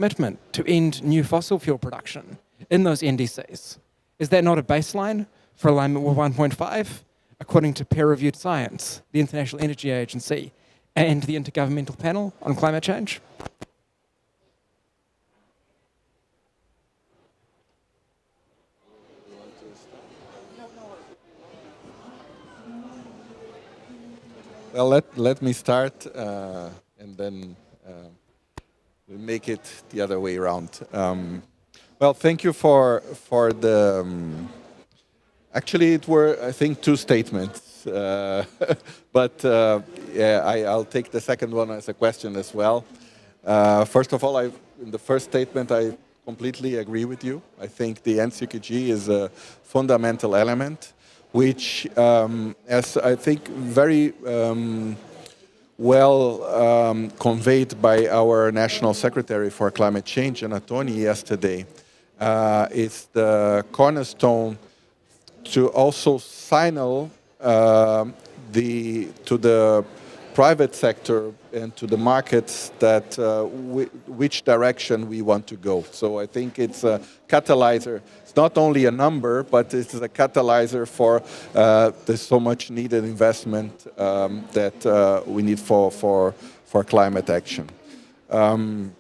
commitment to end new fossil fuel production in those NDCs. Is that not a baseline for alignment with 1.5, according to peer-reviewed science, the International Energy Agency, and the Intergovernmental Panel on Climate Change? Well, let me start, and then we'll make it the other way around. Well, thank you for the. Actually, it were, I think, two statements, but yeah, I'll take the second one as a question as well. First of all, in the first statement, I completely agree with you. I think the NCQG is a fundamental element, which, as I think very well conveyed by our National Secretary for Climate Change, Anatoni, yesterday, is the cornerstone to also signal to the private sector and to the markets that which direction we want to go. So I think it's a catalyzer. It's not only a number, but it's a catalyzer for the so much needed investment that we need for climate action. On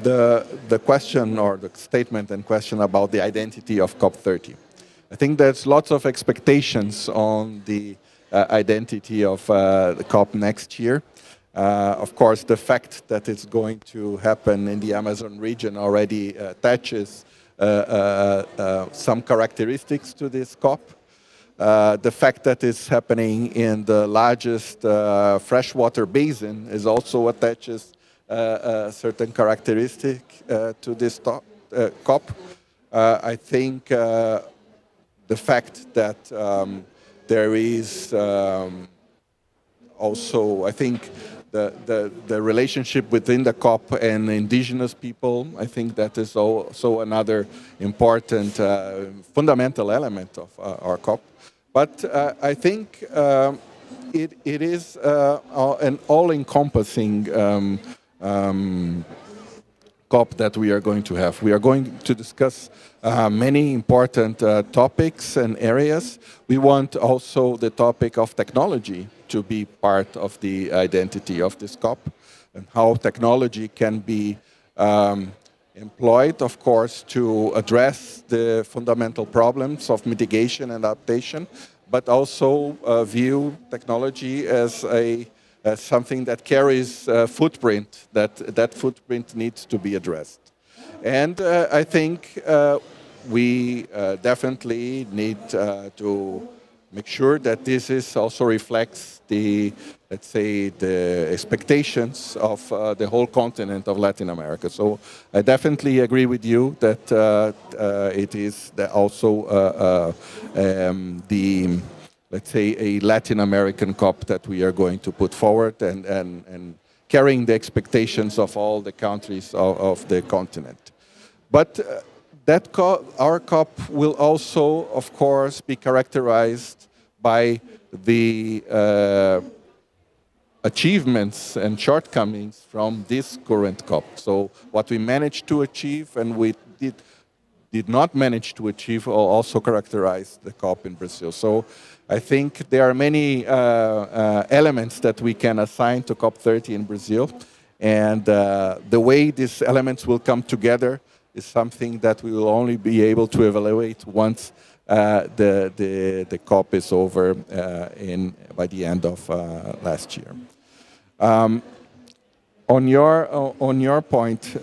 the question or the statement and question about the identity of COP30, I think there's lots of expectations on the identity of the COP next year. Of course, the fact that it's going to happen in the Amazon region already attaches some characteristics to this COP. The fact that it's happening in the largest freshwater basin is also attaches a certain characteristic to this COP. I think the fact that there is also, I think, the relationship within the COP and indigenous people, I think that is also another important fundamental element of our COP. But I think it is an all-encompassing COP that we are going to have. We are going to discuss many important topics and areas. We want also the topic of technology to be part of the identity of this COP, and how technology can be employed, of course, to address the fundamental problems of mitigation and adaptation, but also view technology as something that carries a footprint, that footprint needs to be addressed. And I think we definitely need to make sure that this also reflects the, let's say, the expectations of the whole continent of Latin America. So I definitely agree with you that it is also the, let's say, a Latin American COP that we are going to put forward and carrying the expectations of all the countries of the continent. But our COP will also, of course, be characterized by the achievements and shortcomings from this current COP. So what we managed to achieve and we did not manage to achieve will also characterize the COP in Brazil. So I think there are many elements that we can assign to COP30 in Brazil, and the way these elements will come together is something that we will only be able to evaluate once the COP is over by the end of last year. On your point,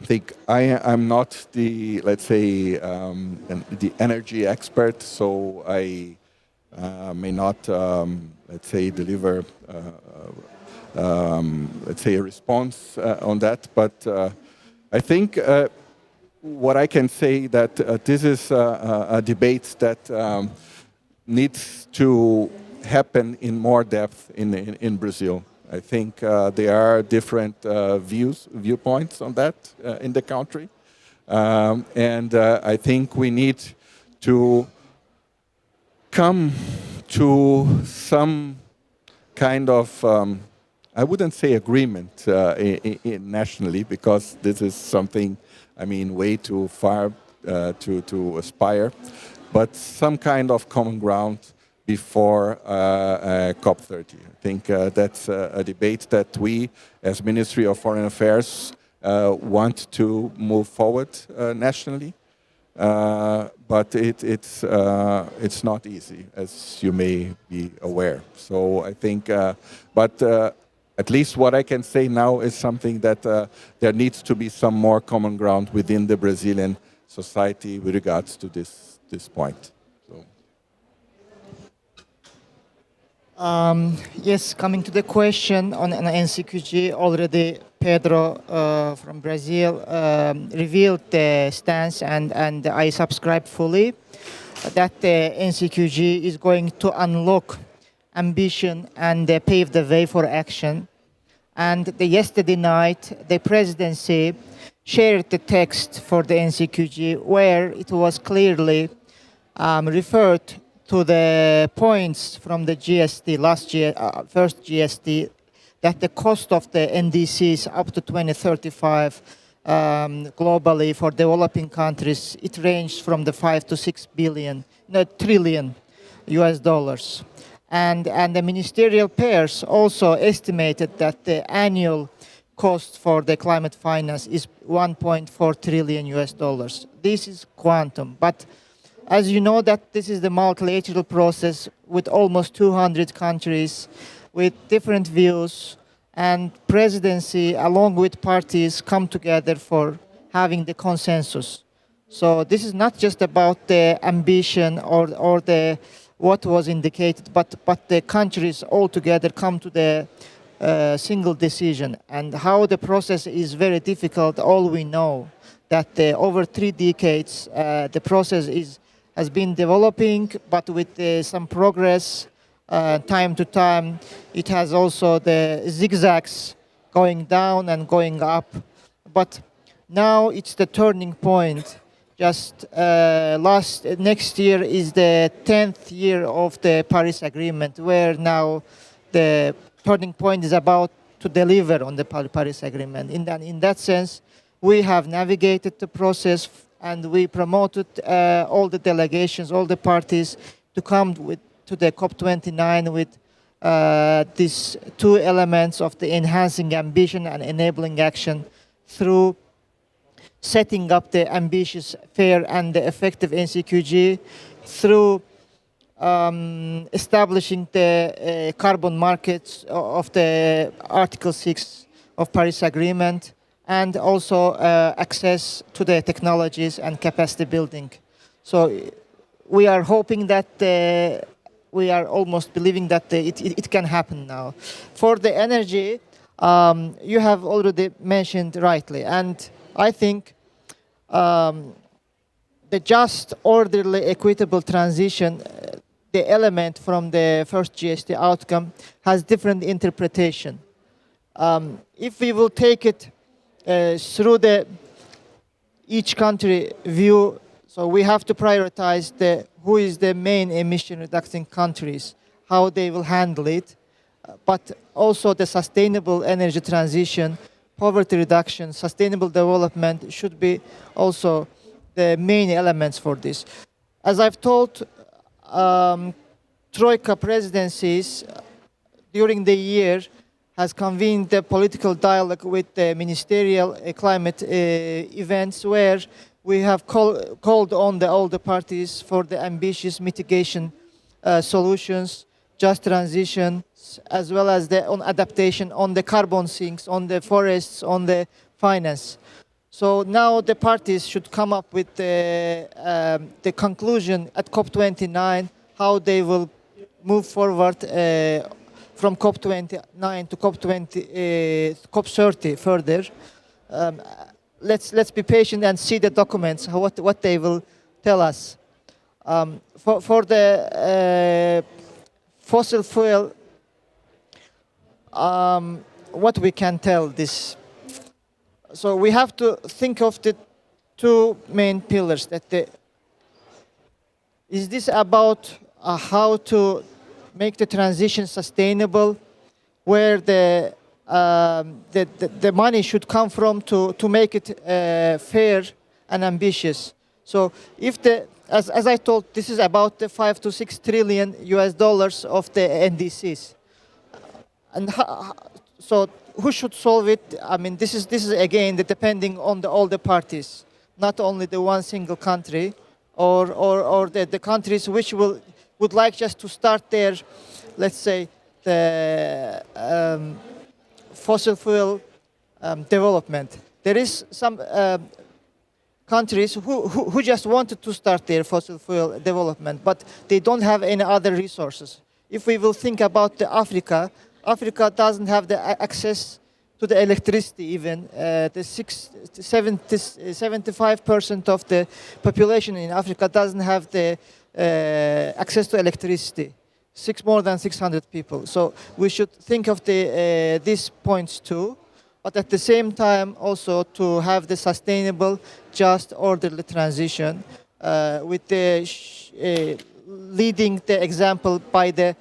I think I'm not the, let's say, the energy expert, so I may not, let's say, deliver, let's say, a response on that. But I think what I can say that this is a debate that needs to happen in more depth in Brazil. I think there are different viewpoints on that in the country. And I think we need to come to some kind of I wouldn't say agreement nationally, because this is something, I mean, way too far to aspire, but some kind of common ground before COP30. I think that's a debate that we, as Ministry of Foreign Affairs, want to move forward nationally. But it's not easy, as you may be aware. So I think, but at least what I can say now is something that there needs to be some more common ground within the Brazilian society with regards to this point. So. Yes, coming to the question on NCQG, already Pedro from Brazil revealed the stance, and I subscribe fully that the NCQG is going to unlock ambition and pave the way for action. And yesterday night, the presidency shared the text for the NCQG, where it was clearly referred to the points from the GST last year, first GST, that the cost of the NDCs up to 2035 globally for developing countries, it ranged from the 5 to 6 trillion US dollars. And the ministerial pairs also estimated that the annual cost for the climate finance is 1.4 trillion US dollars. This is quantum, but as you know, that this is the multilateral process with almost 200 countries with different views, and presidency along with parties come together for having the consensus. So this is not just about the ambition or the what was indicated, but the countries all together come to the single decision. And how the process is very difficult, all we know that over 3 decades the process has been developing, but with some progress time to time. It has also the zigzags going down and going up. But now it's the turning point. Just next year is the 10th year of the Paris Agreement, where now the turning point is about to deliver on the Paris Agreement. In that sense, we have navigated the process, and we promoted all the delegations, all the parties to come to the COP29 with these 2 elements of the enhancing ambition and enabling action through setting up the ambitious, fair, and the effective NCQG, through establishing the carbon markets of the Article 6 of Paris Agreement, and also access to the technologies and capacity building. So we are hoping that we are almost believing that it can happen now. For the energy, you have already mentioned rightly, and I think the just, orderly, equitable transition, the element from the first GST outcome, has different interpretation. If we will take it through each country view, so we have to prioritize who is the main emission reducing countries, how they will handle it, but also the sustainable energy transition, poverty reduction, sustainable development should be also the main elements for this. As I've told, Troika presidencies during the year has convened the political dialogue with the ministerial climate events, where we have called on all the parties for the ambitious mitigation solutions, just transition, as well as on adaptation, on the carbon sinks, on the forests, on the finance. So now the parties should come up with the conclusion at COP29, how they will move forward from COP29 to COP30 further. Let's be patient and see the documents, what they will tell us. For the fossil fuel, what we can tell this. So we have to think of the 2 main pillars. Is this about how to make the transition sustainable, where the the money should come from to make it fair and ambitious. So if as I told, this is about the 5 to 6 trillion US dollars of the NDCs. And so who should solve it? I mean, this is again depending on all the parties, not only the one single country, or the countries which would like just to start their, let's say, the fossil fuel development. There is some countries who just wanted to start their fossil fuel development, but they don't have any other resources. If we will think about Africa doesn't have the access to the electricity even. 75% of the population in Africa doesn't have the access to electricity. More than 600 people. So we should think of these points too, but at the same time also to have the sustainable, just, orderly transition with the leading the example by the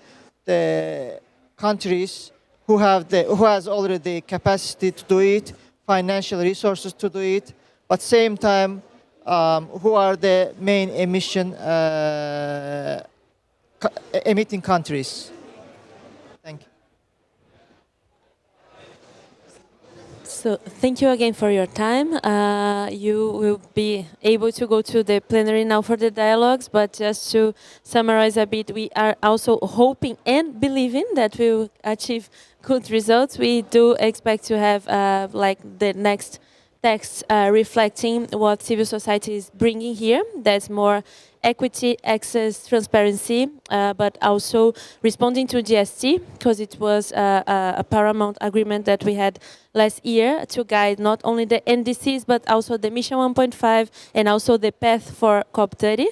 countries who has already the capacity to do it, financial resources to do it, but same time who are the main emitting countries. Thank you. So thank you again for your time. You will be able to go to the plenary now for the dialogues, but just to summarize a bit, we are also hoping and believing that we will achieve good results. We do expect to have like the next text reflecting what civil society is bringing here. That's more equity, access, transparency, but also responding to GST, because it was a paramount agreement that we had last year to guide not only the NDCs, but also the Mission 1.5 and also the path for COP30.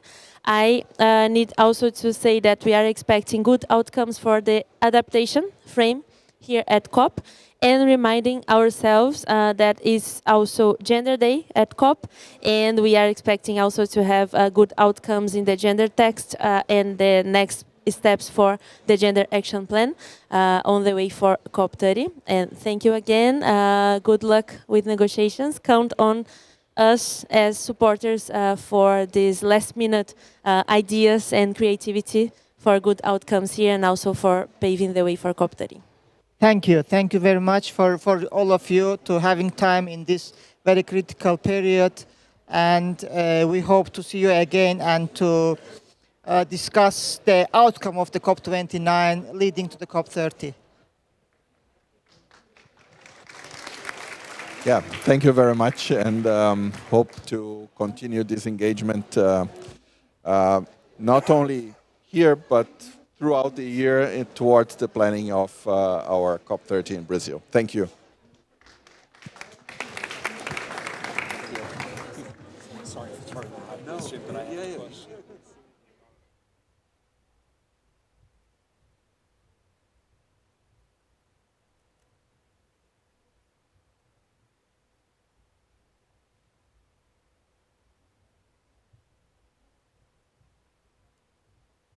I need also to say that we are expecting good outcomes for the adaptation frame here at COP, and reminding ourselves that is also Gender Day at COP, and we are expecting also to have good outcomes in the gender text and the next steps for the Gender Action Plan on the way for COP30. And thank you again. Good luck with negotiations. Count on us as supporters for these last-minute ideas and creativity for good outcomes here, and also for paving the way for COP30. Thank you. Thank you very much for all of you to having time in this very critical period. And we hope to see you again and to discuss the outcome of the COP29 leading to the COP30. Yeah, thank you very much, and hope to continue this engagement not only here, but throughout the year towards the planning of our COP30 in Brazil. Thank you. Sorry for the question, but I have a question.